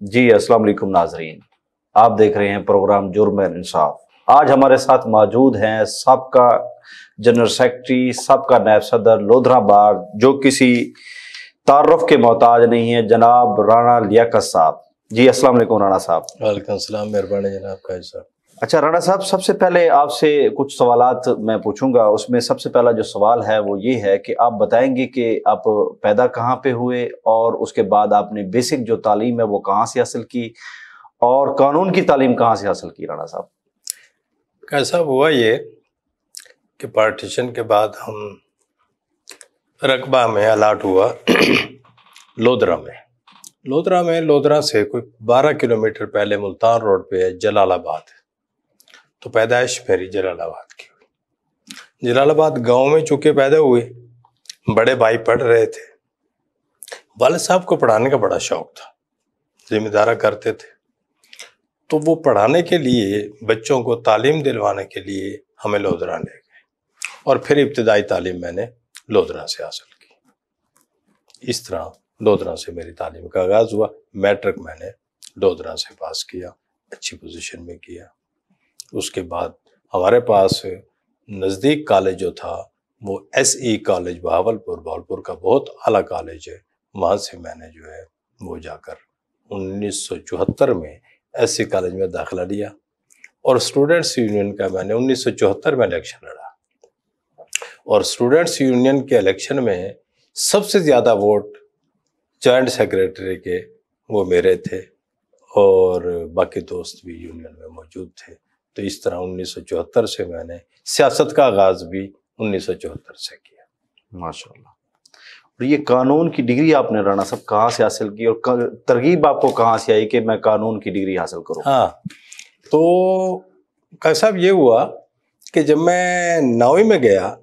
جی السلام علیکم ناظرین، آپ دیکھ رہے ہیں پروگرام جرم انصاف۔ آج ہمارے ساتھ موجود ہیں سابقہ جنرل سیکرٹری، سابقہ نائب صدر لودھرا بار، جو کسی تعارف کے محتاج نہیں ہیں، جناب رانا لیاقت صاحب۔ جی السلام علیکم رانا صاحب۔ وعلیکم السلام، مہربانی جناب قائد صاحب۔ اچھا رانا صاحب، سب سے پہلے آپ سے کچھ سوالات میں پوچھوں گا۔ اس میں سب سے پہلا جو سوال ہے وہ یہ ہے کہ آپ بتائیں گے کہ آپ پیدا کہاں پہ ہوئے، اور اس کے بعد آپ نے بیسک جو تعلیم ہے وہ کہاں سے حاصل کی، اور قانون کی تعلیم کہاں سے حاصل کی رانا صاحب؟ قائد صاحب، ہوا یہ کہ پارٹیشن کے بعد ہم رقبہ میں الاٹ ہوا لودھرا سے کوئی 12 کلومیٹر پہلے ملتان روڈ پہ ہے جلال آباد۔ تو پیدائش میری جلال آباد کی ہوئی۔ جلال آباد گاؤں میں چونکہ پیدا ہوئے، بڑے بھائی پڑھ رہے تھے، والد صاحب کو پڑھانے کا بڑا شوق تھا، ذمہ دارہ کرتے تھے، تو وہ پڑھانے کے لیے، بچوں کو تعلیم دلوانے کے لیے ہمیں لودھرا لے گئے، اور پھر ابتدائی تعلیم میں نے لودھرا سے حاصل کی۔ اس طرح لودھرا سے میری تعلیم کا آغاز ہوا۔ میٹرک میں نے لودھرا سے پاس کیا، اچھی پوزیشن میں کیا۔ اس کے بعد ہمارے پاس نزدیک کالج جو تھا وہ ایس ای کالج بہاولپور کا بہت اعلیٰ کالج ہے، وہاں سے میں نے جو ہے وہ جا کر 1974 میں ایس سی کالج میں داخلہ لیا، اور اسٹوڈنٹس یونین کا میں نے 1974 میں الیکشن لڑا، اور اسٹوڈنٹس یونین کے الیکشن میں سب سے زیادہ ووٹ جوائنٹ سیکریٹری کے وہ میرے تھے، اور باقی دوست بھی یونین میں موجود تھے۔ تو اس طرح 1974 سے میں نے سیاست کا آغاز بھی 1974 سے کیا۔ ماشاءاللہ۔ اور یہ قانون کی ڈگری آپ نے رانا صاحب کہاں سے حاصل کی، اور ترغیب آپ کو کہاں سے آئی کہ میں قانون کی ڈگری حاصل کروں؟ ہاں، تو قائد صاحب یہ ہوا کہ جب میں 9ویں میں گیا،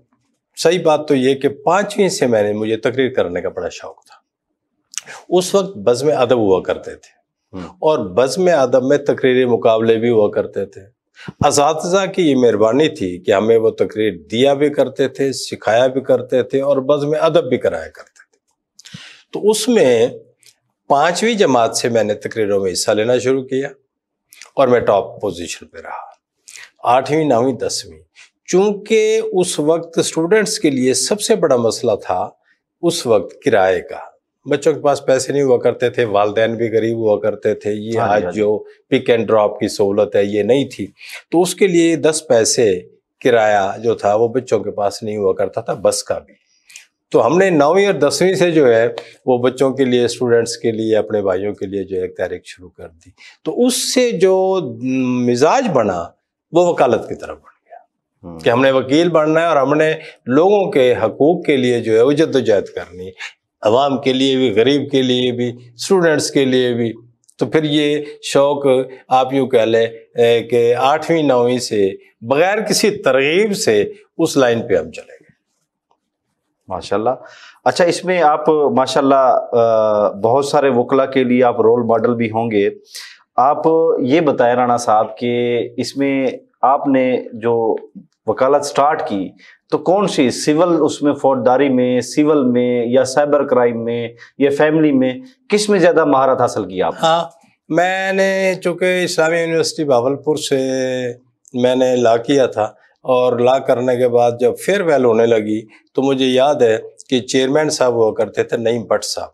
صحیح بات تو یہ کہ 5ویں سے مجھے تقریر کرنے کا بڑا شوق تھا۔ اس وقت بزم ادب ہوا کرتے تھے، اور بزم ادب میں تقریری مقابلے بھی ہوا کرتے تھے۔ اساتذہ کی یہ مہربانی تھی کہ ہمیں وہ تقریر دیا بھی کرتے تھے، سکھایا بھی کرتے تھے، اور بزم ادب بھی کرایا کرتے تھے۔ تو اس میں 5ویں جماعت سے میں نے تقریروں میں حصہ لینا شروع کیا، اور میں ٹاپ پوزیشن پہ رہا۔ 8ویں 9ویں 10ویں، چونکہ اس وقت اسٹوڈنٹس کے لیے سب سے بڑا مسئلہ تھا اس وقت کرائے کا۔ بچوں کے پاس پیسے نہیں ہوا کرتے تھے، والدین بھی غریب ہوا کرتے تھے، یہ آج جو پک اینڈ ڈراپ کی سہولت ہے یہ نہیں تھی، تو اس کے لیے 10 پیسے کرایہ جو تھا وہ بچوں کے پاس نہیں ہوا کرتا تھا، بس کا بھی۔ تو ہم نے 9ویں اور 10ویں سے جو ہے وہ بچوں کے لیے، اسٹوڈنٹس کے لیے، اپنے بھائیوں کے لیے جو ہے ایک تحریک شروع کر دی۔ تو اس سے جو مزاج بنا وہ وکالت کی طرف بڑھ گیا، کہ ہم نے وکیل بننا ہے، اور ہم نے لوگوں کے حقوق کے لیے جو ہے وہ جدوجہد کرنی، عوام کے لیے بھی، غریب کے لیے بھی، اسٹوڈنٹس کے لیے بھی۔ تو پھر یہ شوق آپ یوں کہہ لیں کہ 8ویں 9ویں سے بغیر کسی ترغیب سے اس لائن پہ ہم چلے گئے۔ ماشاءاللہ۔ اچھا، اس میں آپ ماشاءاللہ بہت سارے وکلا کے لیے آپ رول ماڈل بھی ہوں گے۔ آپ یہ بتائیں رانا صاحب کہ اس میں آپ نے جو وکالت سٹارٹ کی تو کون سی، سول، اس میں فوجداری میں، سول میں، یا سائبر کرائم میں، یا فیملی میں، کس میں زیادہ مہارت حاصل کی آپ؟ ہاں، میں نے چونکہ اسلامی یونیورسٹی بہاولپور سے میں نے لا کیا تھا، اور لا کرنے کے بعد جب فیئر ویل ہونے لگی تو مجھے یاد ہے کہ چیئرمین صاحب ہوا کرتے تھے نعیم بٹ صاحب۔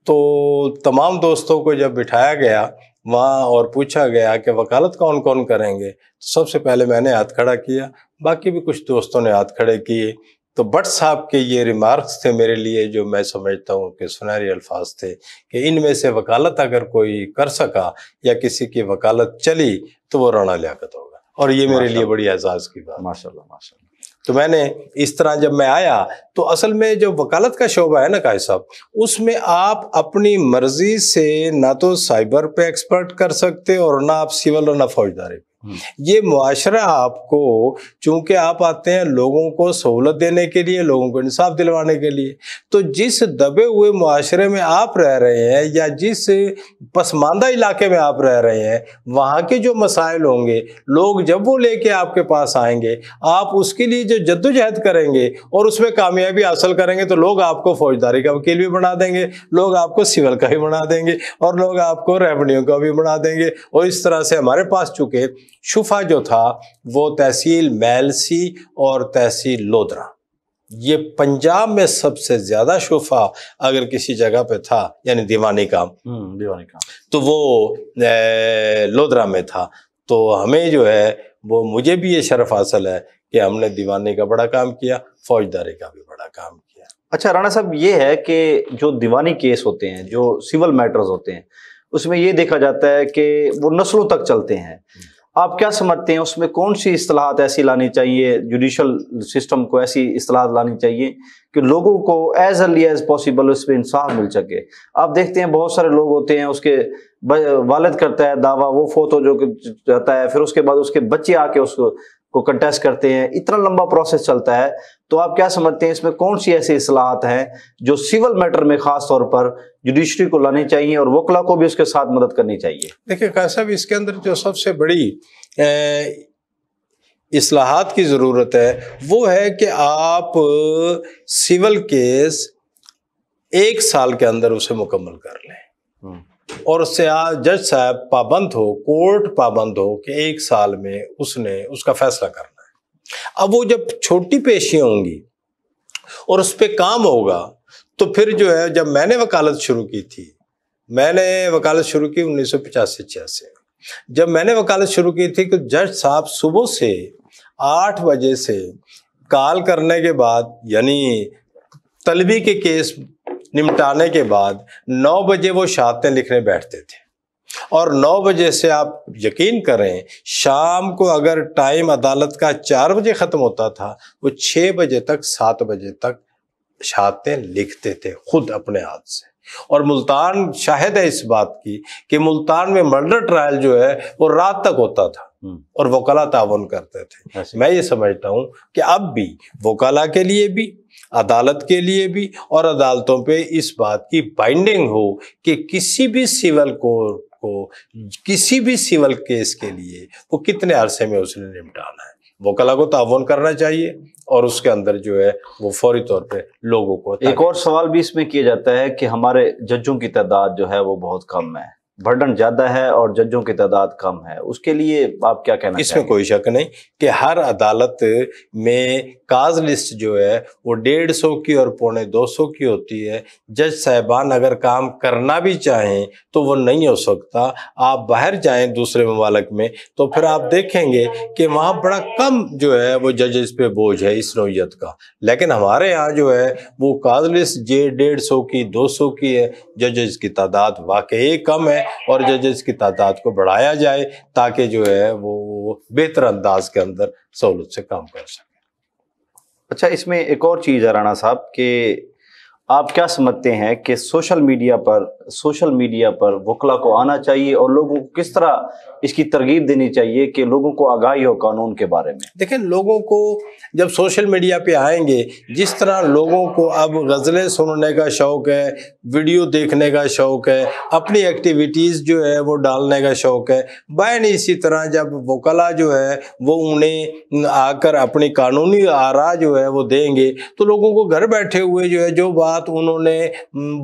تو تمام دوستوں کو جب بٹھایا گیا وہاں اور پوچھا گیا کہ وکالت کون کون کریں گے، تو سب سے پہلے میں نے ہاتھ کھڑا کیا، باقی بھی کچھ دوستوں نے ہاتھ کھڑے کیے۔ تو بٹ صاحب کے یہ ریمارکس تھے میرے لیے، جو میں سمجھتا ہوں کہ سنہری الفاظ تھے، کہ ان میں سے وکالت اگر کوئی کر سکا یا کسی کی وکالت چلی تو وہ رانا لیاقت ہوگا، اور یہ میرے لیے بڑی اعزاز کی بات۔ ماشاءاللہ ماشاءاللہ۔ تو میں نے اس طرح جب میں آیا تو اصل میں جو وکالت کا شعبہ ہے نا قائد صاحب، اس میں آپ اپنی مرضی سے نہ تو سائبر پہ ایکسپرٹ کر سکتے، اور نہ آپ سول اور نہ فوجداری پہ۔ یہ معاشرہ آپ کو، چونکہ آپ آتے ہیں لوگوں کو سہولت دینے کے لیے، لوگوں کو انصاف دلوانے کے لیے، تو جس دبے ہوئے معاشرے میں آپ رہ رہے ہیں یا جس پسماندہ علاقے میں آپ رہ رہے ہیں، وہاں کے جو مسائل ہوں گے، لوگ جب وہ لے کے آپ کے پاس آئیں گے، آپ اس کے لیے جو جدوجہد کریں گے اور اس میں کامیابی حاصل کریں گے، تو لوگ آپ کو فوجداری کا وکیل بھی بنا دیں گے، لوگ آپ کو سول کا بھی بنا دیں گے، اور لوگ آپ کو ریونیو کا بھی بنا دیں گے۔ اور اس طرح سے ہمارے پاس چونکہ شفا جو تھا وہ تحصیل میلسی اور تحصیل لودھرا، یہ پنجاب میں سب سے زیادہ شفا اگر کسی جگہ پہ تھا، یعنی دیوانی کام تو وہ لودھرا میں تھا۔ تو ہمیں جو ہے وہ، مجھے بھی یہ شرف حاصل ہے کہ ہم نے دیوانی کا بڑا کام کیا، فوجداری کا بھی بڑا کام کیا۔ اچھا رانا صاحب، یہ ہے کہ جو دیوانی کیس ہوتے ہیں، جو سول میٹرز ہوتے ہیں، اس میں یہ دیکھا جاتا ہے کہ وہ نسلوں تک چلتے ہیں۔ آپ کیا سمجھتے ہیں اس میں کون سی اصطلاحات ایسی لانی چاہیے، جوڈیشل سسٹم کو ایسی اصطلاحات لانی چاہیے کہ لوگوں کو ایز ارلی ایز پاسبل اس پہ انصاف مل سکے؟ آپ دیکھتے ہیں بہت سارے لوگ ہوتے ہیں، اس کے والد کرتا ہے دعویٰ، وہ فوت ہو جو جاتا ہے، پھر اس کے بعد اس کے بچے آ کے اس کو کنٹیسٹ کرتے ہیں، اتنا لمبا پروسیس چلتا ہے۔ تو آپ کیا سمجھتے ہیں اس میں کون سی ایسی اصلاحات ہیں جو سول میٹر میں خاص طور پر جوڈیشری کو لانی چاہیے اور وکلا کو بھی اس کے ساتھ مدد کرنی چاہیے؟ دیکھیں قائد صاحب، اس کے اندر جو سب سے بڑی اصلاحات کی ضرورت ہے وہ ہے کہ آپ سول کیس 1 سال کے اندر اسے مکمل کر لیں، اور اس سے جج صاحب پابند ہو، کورٹ پابند ہو کہ 1 سال میں اس نے اس کا فیصلہ کرنا ہے۔ اب وہ جب چھوٹی پیشیاں ہوں گی اور اس پہ کام ہوگا، تو پھر جو ہے، جب میں نے وکالت شروع کی تھی، میں نے وکالت شروع کی 1985-86 میں، جب میں نے وکالت شروع کی تھی کہ جج صاحب صبح سے 8 بجے سے کال کرنے کے بعد، یعنی طلبی کے کیس نمٹانے کے بعد 9 بجے وہ شہادتیں لکھنے بیٹھتے تھے، اور 9 بجے سے آپ یقین کریں شام کو اگر ٹائم عدالت کا 4 بجے ختم ہوتا تھا، وہ 6 بجے تک 7 بجے تک شہادتیں لکھتے تھے خود اپنے ہاتھ سے۔ اور ملتان شاہد ہے اس بات کی کہ ملتان میں مرڈر ٹرائل جو ہے وہ رات تک ہوتا تھا اور وکلا تعاون کرتے تھے۔ میں یہ سمجھتا ہوں کہ اب بھی وکلا کے لیے بھی، عدالت کے لیے بھی، اور عدالتوں پہ اس بات کی بائنڈنگ ہو کہ کسی بھی سول کورٹ کو کسی بھی سول کیس کے لیے وہ کتنے عرصے میں اس نے نمٹانا ہے، وکلا کو تعاون کرنا چاہیے، اور اس کے اندر جو ہے وہ فوری طور پہ لوگوں کو۔ ایک اور سوال بھی اس میں کیا جاتا ہے کہ ہمارے ججوں کی تعداد جو ہے وہ بہت کم ہے، برڈن زیادہ ہے اور ججوں کی تعداد کم ہے، اس کے لیے آپ کیا کہنا چاہیں گے؟ اس میں کوئی شک نہیں کہ ہر عدالت میں کاز لسٹ جو ہے وہ 150 کی اور 250 کی ہوتی ہے۔ جج صاحبان اگر کام کرنا بھی چاہیں تو وہ نہیں ہو سکتا۔ آپ باہر جائیں دوسرے ممالک میں تو پھر آپ دیکھیں گے کہ وہاں بڑا کم جو ہے وہ ججز پہ بوجھ ہے اس نوعیت کا، لیکن ہمارے ہاں جو ہے وہ کاز لسٹ 150 کی 200 کی ہے۔ ججز کی تعداد واقعی کم ہے، اور ججز کی تعداد کو بڑھایا جائے تاکہ جو ہے وہ بہتر انداز کے اندر سہولت سے کام کر سکے۔ اچھا، اس میں ایک اور چیز ہے رانا صاحب کہ آپ کیا سمجھتے ہیں کہ سوشل میڈیا پر وکلا کو آنا چاہیے اور لوگوں کو کس طرح اس کی ترغیب دینی چاہیے کہ لوگوں کو آگاہی ہو قانون کے بارے میں؟ دیکھیں، لوگوں کو جب سوشل میڈیا پہ آئیں گے، جس طرح لوگوں کو اب غزلیں سننے کا شوق ہے، ویڈیو دیکھنے کا شوق ہے، اپنی ایکٹیویٹیز جو ہے وہ ڈالنے کا شوق ہے، بائن اسی طرح جب وکلا جو ہے وہ انہیں آ کر اپنی قانونی آراء جو ہے وہ دیں گے، تو لوگوں کو گھر بیٹھے ہوئے جو ہے جو بات انہوں نے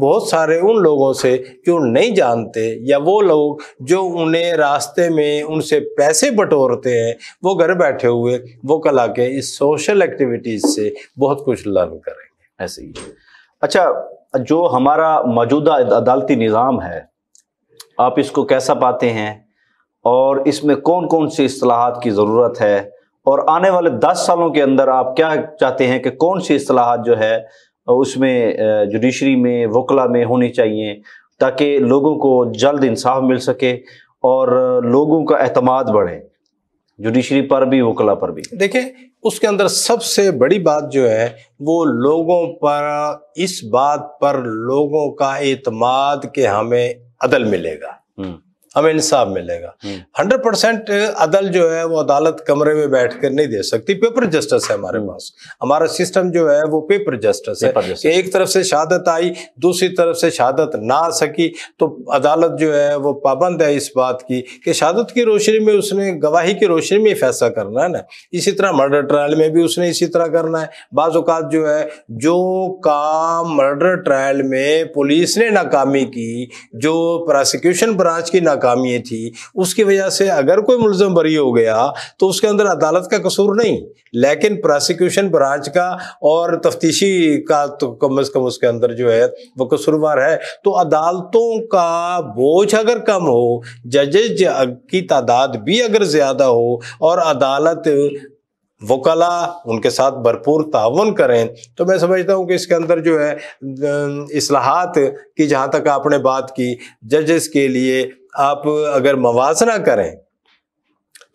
بہت سارے ان لوگوں سے جو نہیں جانتے، یا وہ لوگ جو انہیں راستے میں ان سے پیسے بٹورتے ہیں، وہ گھر بیٹھے ہوئے وکلا کے اس سوشل ایکٹیویٹیز سے بہت کچھ لرن کریں گے۔ ایسے ہی۔ اچھا، جو ہمارا موجودہ عدالتی نظام ہے، آپ اس کو کیسا پاتے ہیں اور اس میں کون کون سی اصطلاحات کی ضرورت ہے، اور آنے والے 10 سالوں کے اندر آپ کیا چاہتے ہیں کہ کون سی اصطلاحات جو ہے اس میں جوڈیشری میں، وکلا میں ہونی چاہیے تاکہ لوگوں کو جلد انصاف مل سکے اور لوگوں کا اعتماد بڑھے جوڈیشری پر بھی، وکلا پر بھی؟ دیکھیں، اس کے اندر سب سے بڑی بات جو ہے وہ لوگوں پر، اس بات پر لوگوں کا اعتماد کہ ہمیں عدل ملے گا، ہمیں انصاف ملے گا. 100% عدل جو ہے وہ عدالت کمرے میں بیٹھ کر نہیں دے سکتی. پیپر جسٹس ہے ہمارے پاس. ہمارا سسٹم جو ہے وہ پیپر جسٹس ہے کہ ایک طرف سے شہادت آئی, دوسری طرف سے شہادت نہ آ سکی تو عدالت جو ہے وہ پابند ہے اس بات کی کہ شہادت کی روشنی میں اس نے, گواہی کی روشنی میں فیصلہ کرنا ہے نا. اسی طرح مرڈر ٹرائل میں بھی اس نے اسی طرح کرنا ہے. بعض اوقات جو ہے جو کام مرڈر ٹرائل میں پولیس نے ناکامی کی, جو پراسیکیوشن برانچ کی ناکامی تھی, اس کی وجہ سے اگر کوئی ملزم بری ہو گیا تو اس کے اندر عدالت کا قصور نہیں, لیکن پراسیکیوشن برانچ کا اور تفتیشی کا تو کم از کم اس کے اندر جو ہے وہ قصوروار ہے. تو عدالتوں کا بوجھ اگر کم ہو, ججز کی تعداد بھی اگر زیادہ ہو اور عدالت وکلاء ان کے ساتھ بھرپور تعاون کریں تو میں سمجھتا ہوں کہ اس کے اندر جو ہے اصلاحات کی, جہاں تک آپ نے بات کی ججز کے لیے آپ اگر موازنہ کریں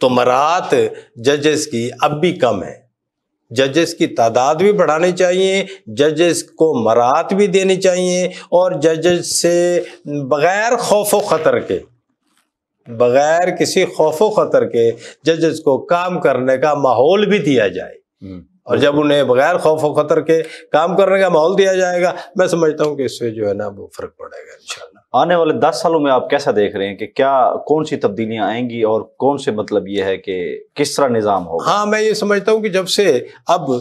تو مراعات ججز کی اب بھی کم ہے. ججز کی تعداد بھی بڑھانی چاہیے, ججز کو مراعات بھی دینی چاہیے, اور ججز سے بغیر خوف و خطر کے, بغیر کسی خوف و خطر کے ججز کو کام کرنے کا ماحول بھی دیا جائے. اور جب انہیں بغیر خوف و خطر کے کام کرنے کا ماحول دیا جائے گا, میں سمجھتا ہوں کہ اس سے جو ہے نا وہ فرق پڑے گا انشاءاللہ. آنے والے 10 سالوں میں آپ کیسا دیکھ رہے ہیں کہ کیا کون سی تبدیلیاں آئیں گی اور کون سے مطلب یہ ہے کہ کس طرح نظام ہوگا؟ ہاں میں یہ سمجھتا ہوں کہ جب سے اب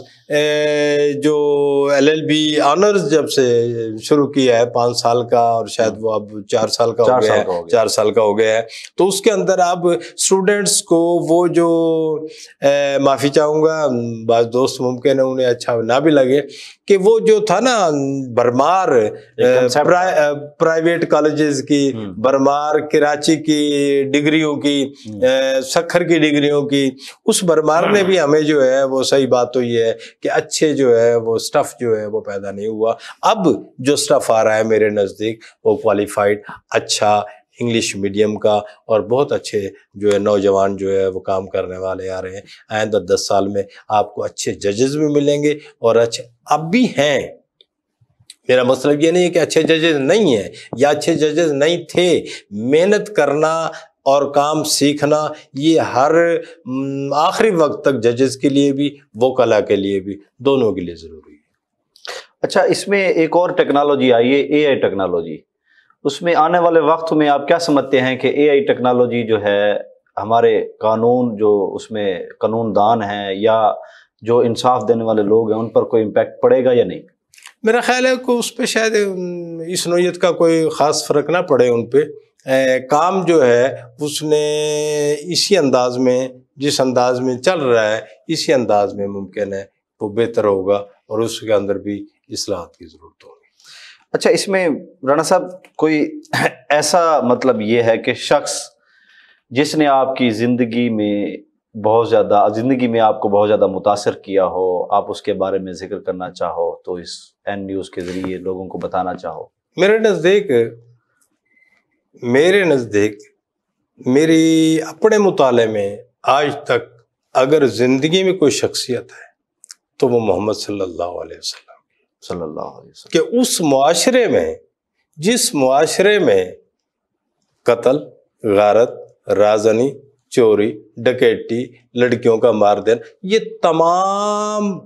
جو LLB آنرز جب سے شروع کیا ہے 5 سال کا, اور شاید وہ اب 4 سال کا ہو گیا ہے, 4 سال کا ہو گیا ہے, تو اس کے اندر اب اسٹوڈنٹس کو وہ جو معافی چاہوں گا, بعض دوست ممکن ہے انہیں اچھا نہ بھی لگے کہ وہ جو تھا نا بھرمار پرائیویٹ کالجز کی, بھرمار کراچی کی ڈگریوں کی, سکھر کی ڈگریوں کی, اس بھرمار نے بھی ہمیں جو ہے وہ صحیح بات تو یہ ہے کہ اچھے جو ہے وہ سٹف جو ہے وہ پیدا نہیں ہوا. اب جو سٹف آ رہا ہے میرے نزدیک وہ کوالیفائڈ, اچھا انگلش میڈیم کا, اور بہت اچھے جو ہے نوجوان جو ہے وہ کام کرنے والے آ رہے ہیں. آئندہ 10 سال میں آپ کو اچھے ججز بھی ملیں گے, اور اچھے اب بھی ہیں. میرا مطلب یہ نہیں ہے کہ اچھے ججز نہیں ہیں یا اچھے ججز نہیں تھے. محنت کرنا اور کام سیکھنا یہ ہر آخری وقت تک ججز کے لیے بھی, وکلاء کے لیے بھی, دونوں کے لیے ضروری ہے. اچھا, اس میں ایک اور ٹیکنالوجی آئی ہے, AI ٹیکنالوجی. اس میں آنے والے وقت میں آپ کیا سمجھتے ہیں کہ AI ٹیکنالوجی جو ہے ہمارے قانون, جو اس میں قانون دان ہیں یا جو انصاف دینے والے لوگ ہیں, ان پر کوئی امپیکٹ پڑے گا یا نہیں؟ میرا خیال ہے کہ اس پہ شاید اس نوعیت کا کوئی خاص فرق نہ پڑے ان پہ. کام جو ہے اس نے اسی انداز میں, جس انداز میں چل رہا ہے اسی انداز میں ممکن ہے وہ بہتر ہوگا, اور اس کے اندر بھی اصلاحات کی ضرورت ہوگی. اچھا, اس میں رانا صاحب کوئی ایسا مطلب یہ ہے کہ شخص جس نے آپ کی زندگی میں آپ کو بہت زیادہ متاثر کیا ہو, آپ اس کے بارے میں ذکر کرنا چاہو تو اس این نیوز کے ذریعے لوگوں کو بتانا چاہو؟ میرے نزدیک میری اپنے مطالعے میں آج تک اگر زندگی میں کوئی شخصیت ہے تو وہ محمد صلی اللہ علیہ وسلم کہ اس معاشرے میں, جس معاشرے میں قتل, غارت, رازنی, چوری, ڈکیٹی, لڑکیوں کا مار دینا, یہ تمام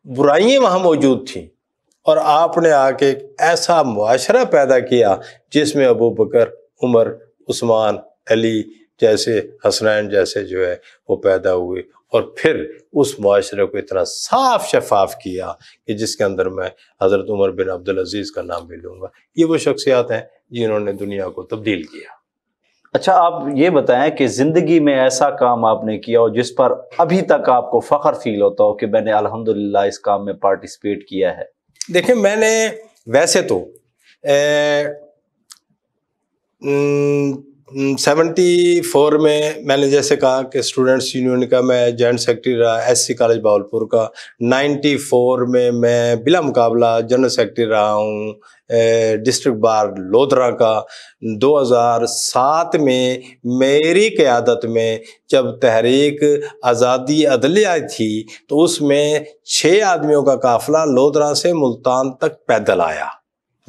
برائیاں وہاں موجود تھیں, اور آپ نے آ کے ایک ایسا معاشرہ پیدا کیا جس میں ابو بکر, عمر, عثمان, علی جیسے, حسنین جیسے جو ہے وہ پیدا ہوئے, اور پھر اس معاشرے کو اتنا صاف شفاف کیا کہ جس کے اندر میں حضرت عمر بن عبدالعزیز کا نام بھی لوں گا. یہ وہ شخصیات ہیں جنہوں نے دنیا کو تبدیل کیا. اچھا, آپ یہ بتائیں کہ زندگی میں ایسا کام آپ نے کیا ہو جس پر ابھی تک آپ کو فخر فیل ہوتا ہو کہ میں نے الحمدللہ اس کام میں پارٹیسپیٹ کیا ہے؟ دیکھیں, میں نے ویسے تو 74 میں نے جیسے کہا کہ اسٹوڈنٹس یونین کا میں جوائنٹ سیکرٹری رہا, SC کالج بہاولپور کا. 94 میں بلا مقابلہ جنرل سیکرٹری رہا ہوں ڈسٹرکٹ بار لودھرا کا. 2007 میں میری قیادت میں جب تحریک آزادی عدلیہ تھی تو اس میں 6 آدمیوں کا قافلہ لودھرا سے ملتان تک پیدل آیا.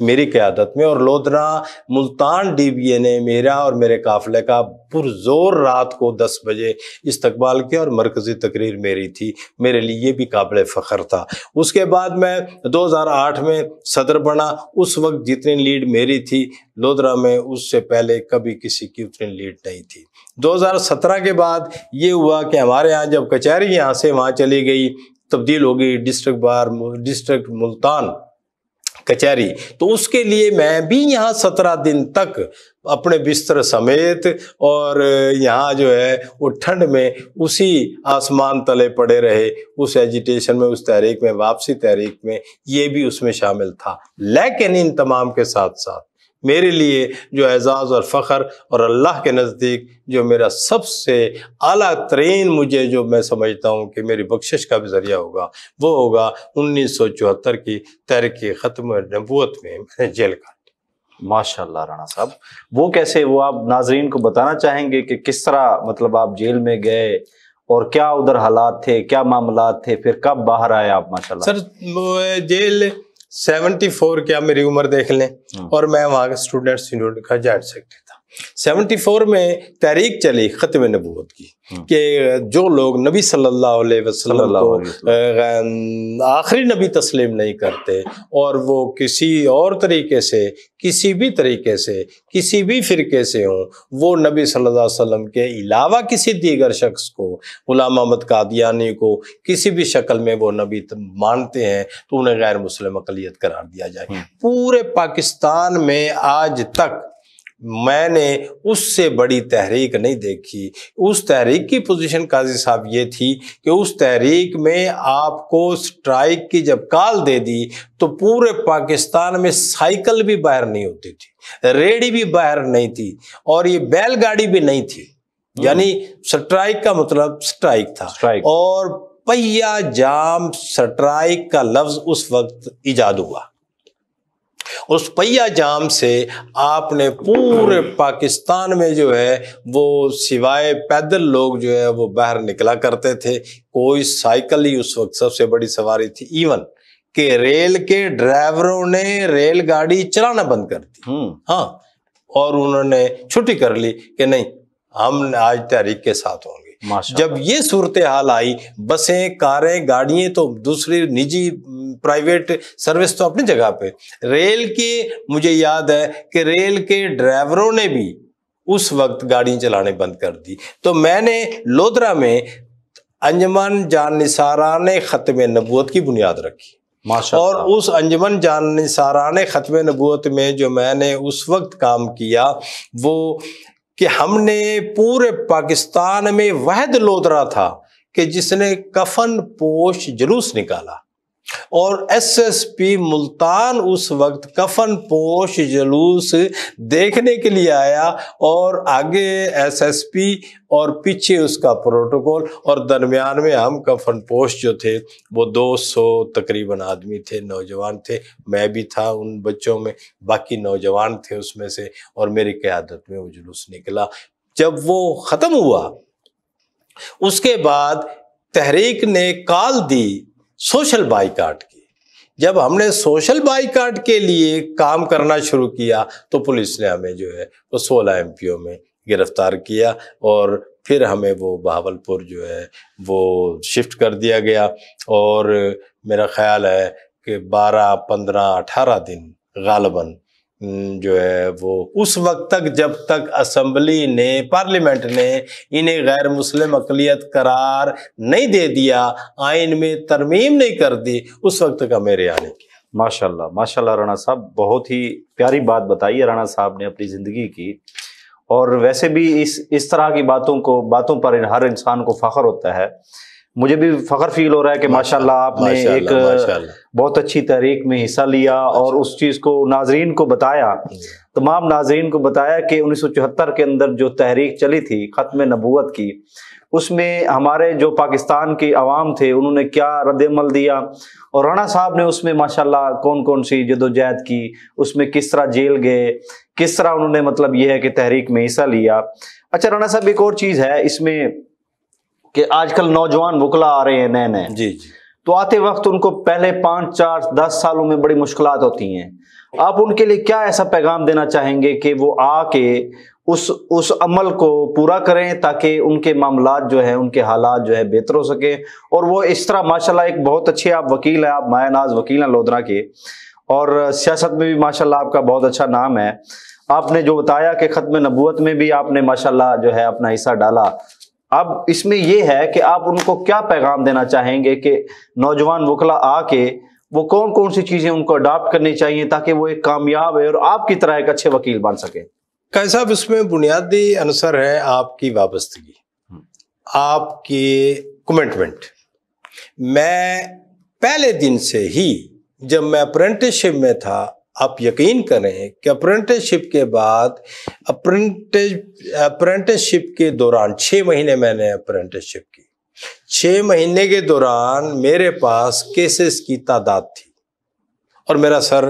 میری قیادت میں، اور لودھرا ملتان ڈی بی اے نے میرا اور میرے قافلے کا پرزور رات کو 10 بجے استقبال کیا، اور مرکزی تقریر میری تھی، میرے لیے یہ بھی قابل فخر تھا۔ اس کے بعد میں 2008 میں صدر بنا، اس وقت جتنی لیڈ میری تھی لودھرا میں، اس سے پہلے کبھی کسی کی اتنی لیڈ نہیں تھی۔ 2017 کے بعد یہ ہوا کہ ہمارے ہاں جب کچہری یہاں سے وہاں چلی گئی، تبدیل ہو گئی ڈسٹرکٹ ملتان کچہری، تو اس کے لیے میں بھی یہاں 17 دن تک اپنے بستر سمیت اور یہاں جو ہے وہ ٹھنڈ میں اسی آسمان تلے پڑے رہے، اس ایجیٹیشن میں، اس تحریک میں، واپسی تحریک میں، یہ بھی اس میں شامل تھا۔ لیکن ان تمام کے ساتھ ساتھ میرے لیے جو اعزاز اور فخر اور اللہ کے نزدیک جو میرا سب سے اعلیٰ ترین، مجھے جو میں سمجھتا ہوں کہ میری بخشش کا بھی ذریعہ ہوگا، وہ ہوگا 1974 کی تحریک ختم نبوت میں نے جیل کاٹی۔ ماشاءاللہ رانا صاحب، وہ کیسے، وہ آپ ناظرین کو بتانا چاہیں گے کہ کس طرح مطلب آپ جیل میں گئے اور کیا ادھر حالات تھے، کیا معاملات تھے، پھر کب باہر آئے آپ؟ ماشاءاللہ سر جیل 74 کیا میری عمر دیکھ لیں، اور میں وہاں کے اسٹوڈنٹس یونین کا جوائنٹ سیکرٹری تھا۔ 74 میں تحریک چلی ختم نبوت کی کہ جو لوگ نبی صلی اللہ علیہ وسلم کو آخری نبی تسلیم نہیں کرتے، اور وہ کسی اور طریقے سے، کسی بھی طریقے سے، کسی بھی فرقے سے ہوں، وہ نبی صلی اللہ علیہ وسلم کے علاوہ کسی دیگر شخص کو، غلام احمد قادیانی کو کسی بھی شکل میں وہ نبی مانتے ہیں، تو انہیں غیر مسلم اقلیت قرار دیا جائے۔ پورے پاکستان میں آج تک میں نے اس سے بڑی تحریک نہیں دیکھی۔ اس تحریک کی پوزیشن قاضی صاحب یہ تھی کہ اس تحریک میں آپ کو سٹرائک کی جب کال دے دی تو پورے پاکستان میں سائیکل بھی باہر نہیں ہوتی تھی، ریڑھی بھی باہر نہیں تھی، اور یہ بیل گاڑی بھی نہیں تھی۔ یعنی سٹرائک کا مطلب سٹرائک تھا، اور پہیا جام سٹرائک کا لفظ اس وقت ایجاد ہوا۔ اس پہیا جام سے آپ نے پورے پاکستان میں جو ہے وہ سوائے پیدل لوگ جو ہے وہ باہر نکلا کرتے تھے، کوئی سائیکل ہی اس وقت سب سے بڑی سواری تھی، ایون کہ ریل کے ڈرائیوروں نے ریل گاڑی چلانا بند کر دی، ہاں، اور انہوں نے چھٹی کر لی کہ نہیں ہم آج تحریک کے ساتھ ہوں گے۔ جب یہ صورتحال آئی، بسیں، کاریں، گاڑیاں تو دوسری نجی پرائیویٹ سروس تو اپنی جگہ پہ، ریل کی مجھے یاد ہے کہ ریل کے ڈرائیوروں نے بھی اس وقت گاڑیاں چلانے بند کر دی۔ تو میں نے لودھرا میں انجمن جان نثاران ختم نبوت کی بنیاد رکھی، اور اس انجمن جان نثاران ختم نبوت میں جو میں نے اس وقت کام کیا وہ کہ ہم نے پورے پاکستان میں واحد لودھرا تھا کہ جس نے کفن پوش جلوس نکالا، اور ایس ایس پی ملتان اس وقت کفن پوش جلوس دیکھنے کے لیے آیا، اور آگے ایس ایس پی اور پیچھے اس کا پروٹوکول، اور درمیان میں ہم کفن پوش جو تھے وہ 200 تقریباً آدمی تھے، نوجوان تھے، میں بھی تھا ان بچوں میں، باقی نوجوان تھے اس میں سے، اور میری قیادت میں وہ جلوس نکلا۔ جب وہ ختم ہوا اس کے بعد تحریک نے کال دی سوشل بائیکاٹ کی۔ جب ہم نے سوشل بائیکاٹ کے لیے کام کرنا شروع کیا تو پولیس نے ہمیں جو ہے وہ 16 MPO میں گرفتار کیا، اور پھر ہمیں وہ بہاولپور جو ہے وہ شفٹ کر دیا گیا، اور میرا خیال ہے کہ 12، 15، 18 دن غالباً جو ہے وہ اس وقت تک جب تک اسمبلی نے، پارلیمنٹ نے انہیں غیر مسلم اقلیت قرار نہیں دے دیا، آئین میں ترمیم نہیں کر دی، اس وقت تک ہمیں رہا نہیں کیا۔ ماشاءاللہ ماشاءاللہ رانا صاحب، بہت ہی پیاری بات بتائی ہے رانا صاحب نے اپنی زندگی کی، اور ویسے بھی اس طرح کی باتوں پر ہر انسان کو فخر ہوتا ہے۔ مجھے بھی فخر فیل ہو رہا ہے کہ ماشاءاللہ آپ نے ایک بہت اچھی تحریک میں حصہ لیا، اور اس چیز کو ناظرین کو بتایا، تمام ناظرین کو بتایا کہ 1974 کے اندر جو تحریک چلی تھی ختم نبوت کی، اس میں ہمارے جو پاکستان کے عوام تھے انہوں نے کیا رد عمل دیا، اور رانا صاحب نے اس میں ماشاءاللہ کون کون سی جدوجہد کی، اس میں کس طرح جیل گئے، کس طرح انہوں نے مطلب یہ ہے کہ تحریک میں حصہ لیا۔ اچھا رانا صاحب، ایک اور چیز ہے اس میں کہ آج کل نوجوان وکلا آ رہے ہیں نئے، جی تو آتے وقت ان کو پہلے 5 4 10 سالوں میں بڑی مشکلات ہوتی ہیں. آپ ان کے لیے کیا ایسا پیغام دینا چاہیں گے کہ وہ آ کے اس عمل کو پورا کریں تاکہ ان کے معاملات جو ہیں، ان کے حالات جو ہے بہتر ہو سکیں، اور وہ اس طرح ماشاءاللہ ایک بہت اچھے آپ وکیل ہیں، آپ مایہ ناز وکیل ہیں لودھرا کے، اور سیاست میں بھی ماشاءاللہ آپ کا بہت اچھا نام ہے. آپ نے جو بتایا کہ ختم نبوت میں بھی آپ نے ماشاءاللہ جو ہے اپنا حصہ ڈالا. اب اس میں یہ ہے کہ آپ ان کو کیا پیغام دینا چاہیں گے کہ نوجوان وکلا آ کے وہ کون کون سی چیزیں ان کو اڈاپٹ کرنی چاہیے تاکہ وہ ایک کامیاب ہے اور آپ کی طرح ایک اچھے وکیل بن سکے؟ صاحب اس میں بنیادی عنصر ہے آپ کی وابستگی، آپ کی کمٹمنٹ. میں پہلے دن سے ہی جب میں اپرینٹس شپ میں تھا، آپ یقین کریں کہ اپرینٹس شپ کے بعد اپرینٹس شپ کے دوران 6 مہینے میں نے اپرینٹس شپ کی. 6 مہینے کے دوران میرے پاس کیسز کی تعداد تھی، اور میرا سر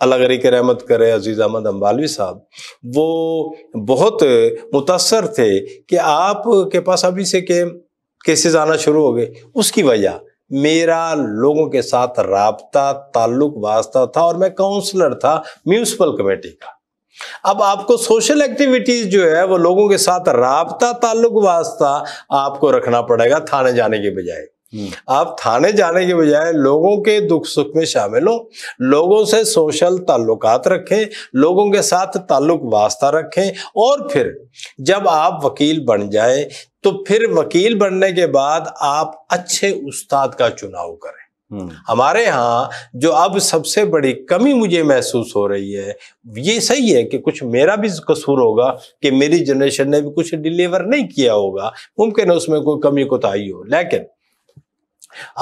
اللہ غری کے رحمت کرے عزیز احمد امبالوی صاحب، وہ بہت متاثر تھے کہ آپ کے پاس ابھی سے کہ کیسز آنا شروع ہو گئے. اس کی وجہ میرا لوگوں کے ساتھ رابطہ تعلق واسطہ تھا، اور میں کاؤنسلر تھا میونسپل کمیٹی کا. اب آپ کو سوشل ایکٹیویٹیز جو ہے وہ لوگوں کے ساتھ رابطہ تعلق واسطہ آپ کو رکھنا پڑے گا تھانے جانے کے بجائے. آپ تھانے جانے کے بجائے لوگوں کے دکھ سکھ میں شامل ہوں، لوگوں سے سوشل تعلقات رکھیں، لوگوں کے ساتھ تعلق واسطہ رکھیں، اور پھر جب آپ وکیل بن جائیں تو پھر وکیل بننے کے بعد آپ اچھے استاد کا چناؤ کریں. ہمارے ہاں جو اب سب سے بڑی کمی مجھے محسوس ہو رہی ہے، یہ صحیح ہے کہ کچھ میرا بھی قصور ہوگا کہ میری جنریشن نے بھی کچھ ڈیلیور نہیں کیا ہوگا، ممکن ہے اس میں کوئی کمی کوتاہی ہو، لیکن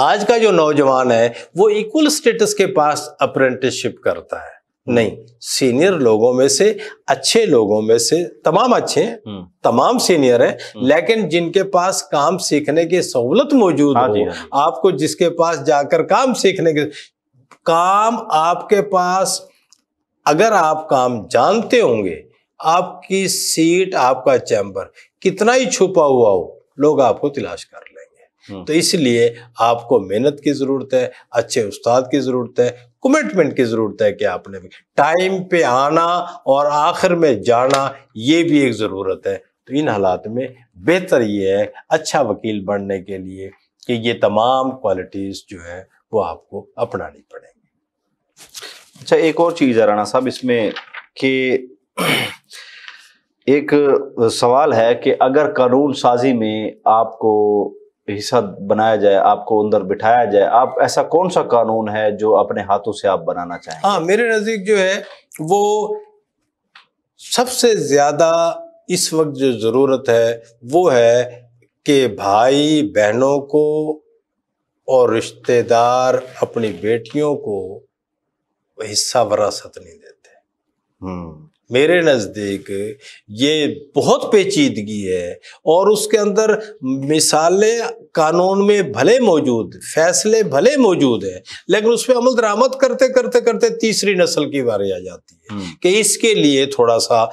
آج کا جو نوجوان ہے وہ ایکول سٹیٹس کے پاس اپرینٹس شپ کرتا ہے. نہیں، سینئر لوگوں میں سے، اچھے لوگوں میں سے، تمام اچھے ہیں، تمام سینئر ہیں، لیکن جن کے پاس کام سیکھنے کی سہولت موجود ہو، آپ کو جس کے پاس جا کر کام سیکھنے کے کام آپ کے پاس، اگر آپ کام جانتے ہوں گے، آپ کی سیٹ، آپ کا چیمبر کتنا ہی چھپا ہوا ہو، لوگ آپ کو تلاش کر لیں گے. تو اس لیے آپ کو محنت کی ضرورت ہے، اچھے استاد کی ضرورت ہے، کمٹمنٹ کی ضرورت ہے کہ آپ نے ٹائم پہ آنا اور آخر میں جانا، یہ بھی ایک ضرورت ہے. تو ان حالات میں بہتر یہ ہے اچھا وکیل بننے کے لیے کہ یہ تمام کوالٹیز جو ہے وہ آپ کو اپنانی پڑیں گی. اچھا، ایک اور چیز ہے رانا صاحب اس میں کہ ایک سوال ہے کہ اگر قانون سازی میں آپ کو حصہ بنایا جائے، آپ کو اندر بٹھایا جائے، آپ ایسا کون سا قانون ہے جو اپنے ہاتھوں سے آپ بنانا چاہیں؟ ہاں، میرے نزدیک جو ہے وہ سب سے زیادہ اس وقت جو ضرورت ہے وہ ہے کہ بھائی بہنوں کو اور رشتہ دار اپنی بیٹیوں کو حصہ وراثت نہیں دیتے. میرے نزدیک یہ بہت پیچیدگی ہے، اور اس کے اندر مثالیں قانون میں بھلے موجود، فیصلے بھلے موجود ہیں، لیکن اس پہ عمل درآمد کرتے کرتے کرتے تیسری نسل کی باری آ جاتی ہے کہ اس کے لیے تھوڑا سا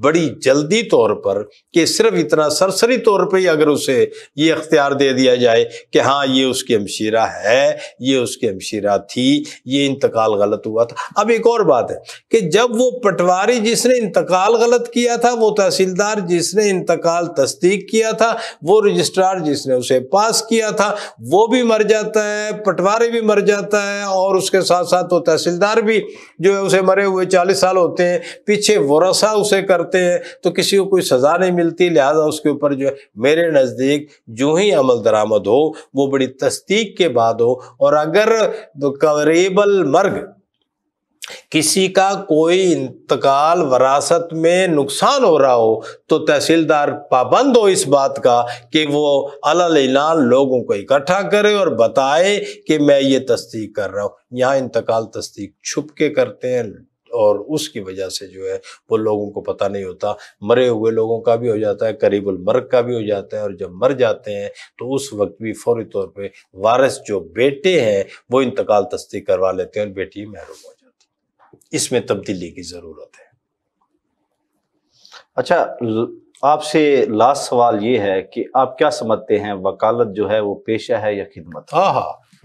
بڑی جلدی طور پر کہ صرف اتنا سرسری طور پہ ہی اگر اسے یہ اختیار دے دیا جائے کہ ہاں یہ اس کی ہمشیرہ ہے، یہ اس کی ہمشیرہ تھی، یہ انتقال غلط ہوا تھا. اب ایک اور بات ہے کہ جب وہ پٹواری جس نے انتقال غلط کیا تھا، وہ تحصیلدار جس نے انتقال تصدیق کیا تھا، وہ رجسٹرار جس نے اسے پاس کیا تھا، وہ بھی مر جاتا ہے، پٹواری بھی مر جاتا ہے، اور اس کے ساتھ ساتھ وہ تحصیلدار بھی جو ہے اسے مرے ہوئے 40 سال ہوتے ہیں، پیچھے ورثہ اسے کرتے ہیں، تو کسی کو کوئی سزا نہیں ملتی. لہذا اس کے اوپر جو ہے میرے نزدیک جو ہی عمل درآمد ہو وہ بڑی تصدیق کے بعد ہو، اور اگر قریب المرگ کسی کا کوئی انتقال وراثت میں نقصان ہو رہا ہو تو تحصیلدار پابند ہو اس بات کا کہ وہ علل اعلان لوگوں کو اکٹھا کرے اور بتائے کہ میں یہ تصدیق کر رہا ہوں. یہاں انتقال تصدیق چھپ کے کرتے ہیں، اور اس کی وجہ سے جو ہے وہ لوگوں کو پتہ نہیں ہوتا. مرے ہوئے لوگوں کا بھی ہو جاتا ہے، قریب المرگ کا بھی ہو جاتا ہے، اور جب مر جاتے ہیں تو اس وقت بھی فوری طور پہ وارث جو بیٹے ہیں وہ انتقال تصدیق کروا لیتے ہیں اور بیٹی محروم ہو جاتی ہے. اس میں تبدیلی کی ضرورت ہے. اچھا، آپ سے لاسٹ سوال یہ ہے کہ آپ کیا سمجھتے ہیں وکالت جو ہے وہ پیشہ ہے یا خدمت؟ ہاں،